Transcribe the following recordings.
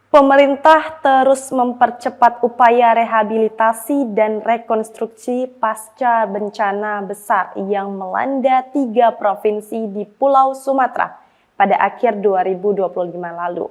Pemerintah terus mempercepat upaya rehabilitasi dan rekonstruksi pasca bencana besar yang melanda 3 provinsi di Pulau Sumatera pada akhir 2025 lalu.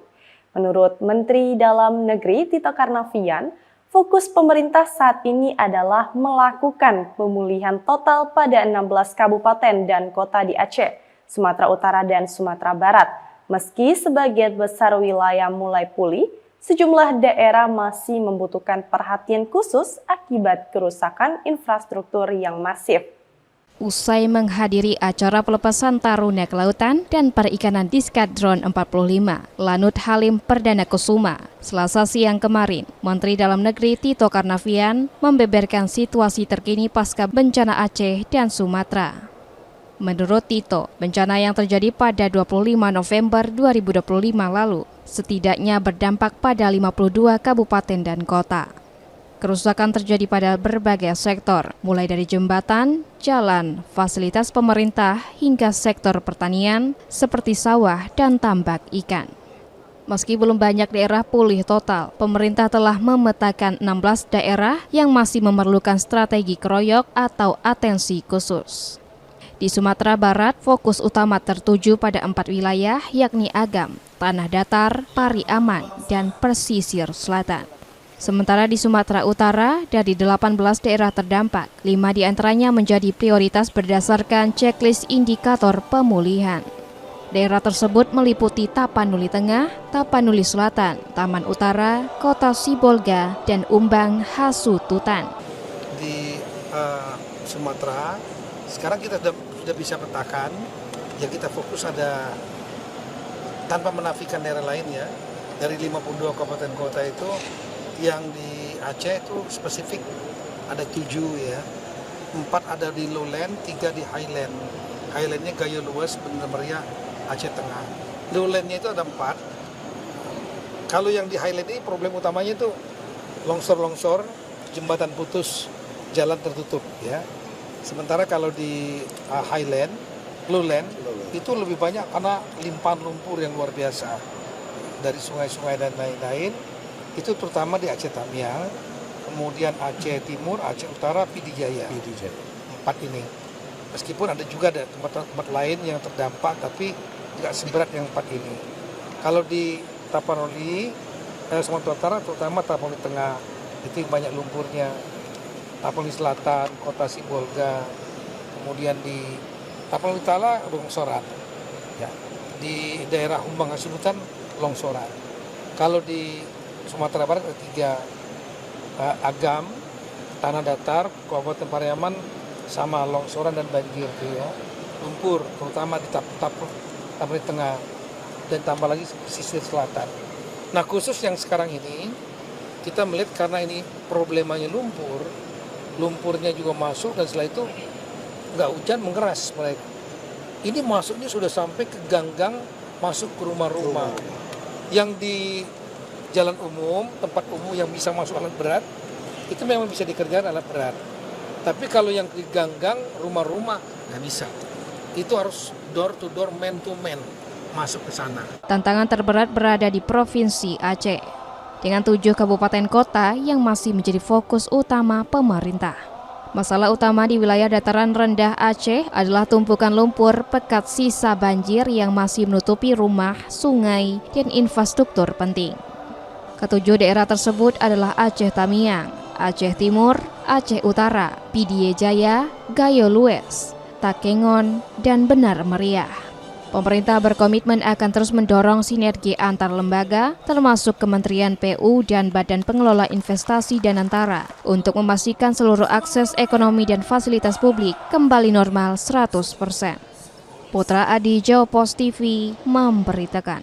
Menurut Menteri Dalam Negeri Tito Karnavian, fokus pemerintah saat ini adalah melakukan pemulihan total pada 16 kabupaten dan kota di Aceh, Sumatera Utara, dan Sumatera Barat. Meski sebagian besar wilayah mulai pulih, sejumlah daerah masih membutuhkan perhatian khusus akibat kerusakan infrastruktur yang masif. Usai menghadiri acara pelepasan taruna kelautan dan perikanan di Skadron 45, Lanut Halim Perdana Kusuma, Selasa siang kemarin, Menteri Dalam Negeri Tito Karnavian membeberkan situasi terkini pasca bencana Aceh dan Sumatera. Menurut Tito, bencana yang terjadi pada 25 November 2025 lalu setidaknya berdampak pada 52 kabupaten dan kota. Kerusakan terjadi pada berbagai sektor, mulai dari jembatan, jalan, fasilitas pemerintah, hingga sektor pertanian seperti sawah dan tambak ikan. Meski belum banyak daerah pulih total, pemerintah telah memetakan 16 daerah yang masih memerlukan strategi keroyok atau atensi khusus. Di Sumatera Barat, fokus utama tertuju pada 4 wilayah, yakni Agam, Tanah Datar, Pari Aman, dan Pesisir Selatan. Sementara di Sumatera Utara, dari 18 daerah terdampak, 5 diantaranya menjadi prioritas berdasarkan checklist indikator pemulihan. Daerah tersebut meliputi Tapanuli Tengah, Tapanuli Selatan, Taman Utara, Kota Sibolga, dan Umbang Hasu Tutan. Di Sumatera, sekarang kita sudah bisa petakan, ya kita fokus ada, tanpa menafikan daerah lainnya, dari 52 kabupaten kota itu, yang di Aceh itu spesifik ada 7 ya, 4 ada di lowland, 3 di highland. Highlandnya Gayo Luas, Banda Meriah, Aceh Tengah. Lowlandnya itu ada 4. Kalau yang di highland ini problem utamanya itu longsor-longsor, jembatan putus, jalan tertutup ya. Sementara kalau di highland, lowland, itu lebih banyak karena limpahan lumpur yang luar biasa dari sungai-sungai dan lain-lain. Itu terutama di Aceh Tamiang, kemudian Aceh Timur, Aceh Utara, Pidi Jaya. 4 ini. Meskipun ada juga ada tempat-tempat lain yang terdampak, tapi tidak seberat yang 4 ini. Kalau di Tapanuli, Sumatera Utara, terutama Tapanuli Tengah, itu banyak lumpurnya. Tapanuli Selatan, Kota Sibolga, kemudian di Tapanuli Utara longsoran, ya. Di daerah Umbang Hasu Tutan longsoran. Kalau di Sumatera Barat ada 3, Agam, Tanah Datar, Kabupaten Pariaman sama longsoran dan banjir, ya. Lumpur, terutama di Tapanuli Tengah dan tambah lagi pesisir selatan. Nah khusus yang sekarang ini kita melihat karena ini problemanya lumpurnya juga masuk dan setelah itu nggak hujan mengeras mereka. Ini masuknya sudah sampai ke ganggang, masuk ke rumah-rumah. Yang di jalan umum, tempat umum yang bisa masuk alat berat, itu memang bisa dikerjakan alat berat. Tapi kalau yang di ganggang, rumah-rumah nggak bisa. Itu harus door to door, man to man masuk ke sana. Tantangan terberat berada di Provinsi Aceh, dengan 7 kabupaten kota yang masih menjadi fokus utama pemerintah. Masalah utama di wilayah dataran rendah Aceh adalah tumpukan lumpur pekat sisa banjir yang masih menutupi rumah, sungai, dan infrastruktur penting. Ketujuh daerah tersebut adalah Aceh Tamiang, Aceh Timur, Aceh Utara, Pidi Jaya, Gayo Luas, Takengon, dan Benar Meriah. Pemerintah berkomitmen akan terus mendorong sinergi antar lembaga, termasuk Kementerian PU dan Badan Pengelola Investasi Danantara, untuk memastikan seluruh akses ekonomi dan fasilitas publik kembali normal 100%. Putra Adi, Jawa Post TV, memberitakan.